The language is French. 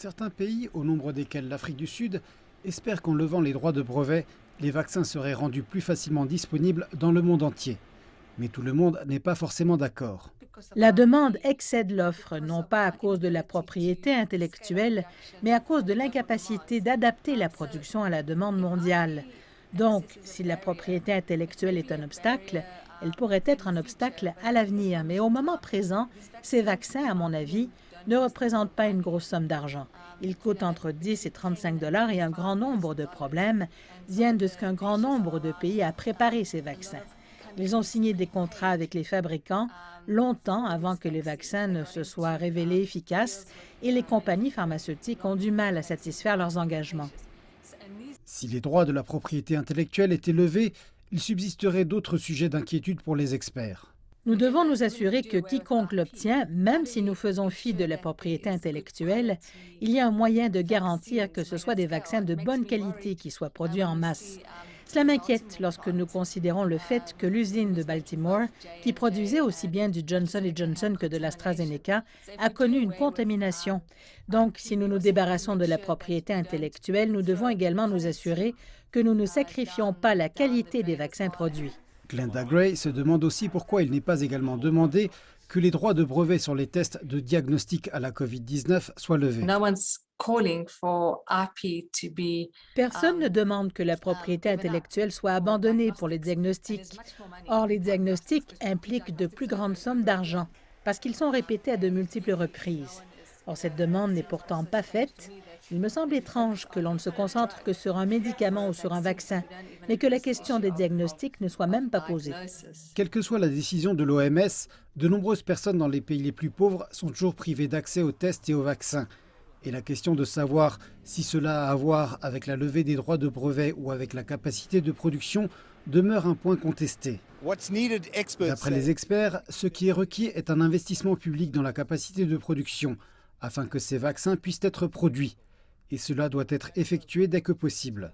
Certains pays, au nombre desquels l'Afrique du Sud, espèrent qu'en levant les droits de brevet, les vaccins seraient rendus plus facilement disponibles dans le monde entier. Mais tout le monde n'est pas forcément d'accord. La demande excède l'offre, non pas à cause de la propriété intellectuelle, mais à cause de l'incapacité d'adapter la production à la demande mondiale. Donc, si la propriété intellectuelle est un obstacle, elle pourrait être un obstacle à l'avenir. Mais au moment présent, ces vaccins, à mon avis, ne représentent pas une grosse somme d'argent. Ils coûtent entre 10 et 35 dollars et un grand nombre de problèmes viennent de ce qu'un grand nombre de pays a préparé ces vaccins. Ils ont signé des contrats avec les fabricants longtemps avant que les vaccins ne se soient révélés efficaces et les compagnies pharmaceutiques ont du mal à satisfaire leurs engagements. Si les droits de la propriété intellectuelle étaient levés, il subsisterait d'autres sujets d'inquiétude pour les experts. Nous devons nous assurer que quiconque l'obtient, même si nous faisons fi de la propriété intellectuelle, il y a un moyen de garantir que ce soit des vaccins de bonne qualité qui soient produits en masse. Cela m'inquiète lorsque nous considérons le fait que l'usine de Baltimore, qui produisait aussi bien du Johnson & Johnson que de l'AstraZeneca, a connu une contamination. Donc, si nous nous débarrassons de la propriété intellectuelle, nous devons également nous assurer que nous ne sacrifions pas la qualité des vaccins produits. Glenda Gray se demande aussi pourquoi il n'est pas également demandé que les droits de brevet sur les tests de diagnostic à la COVID-19 soient levés. Personne ne demande que la propriété intellectuelle soit abandonnée pour les diagnostics. Or, les diagnostics impliquent de plus grandes sommes d'argent parce qu'ils sont répétés à de multiples reprises. Or, cette demande n'est pourtant pas faite. Il me semble étrange que l'on ne se concentre que sur un médicament ou sur un vaccin, mais que la question des diagnostics ne soit même pas posée. Quelle que soit la décision de l'OMS, de nombreuses personnes dans les pays les plus pauvres sont toujours privées d'accès aux tests et aux vaccins. Et la question de savoir si cela a à voir avec la levée des droits de brevet ou avec la capacité de production demeure un point contesté. D'après les experts, ce qui est requis est un investissement public dans la capacité de production, afin que ces vaccins puissent être produits. Et cela doit être effectué dès que possible.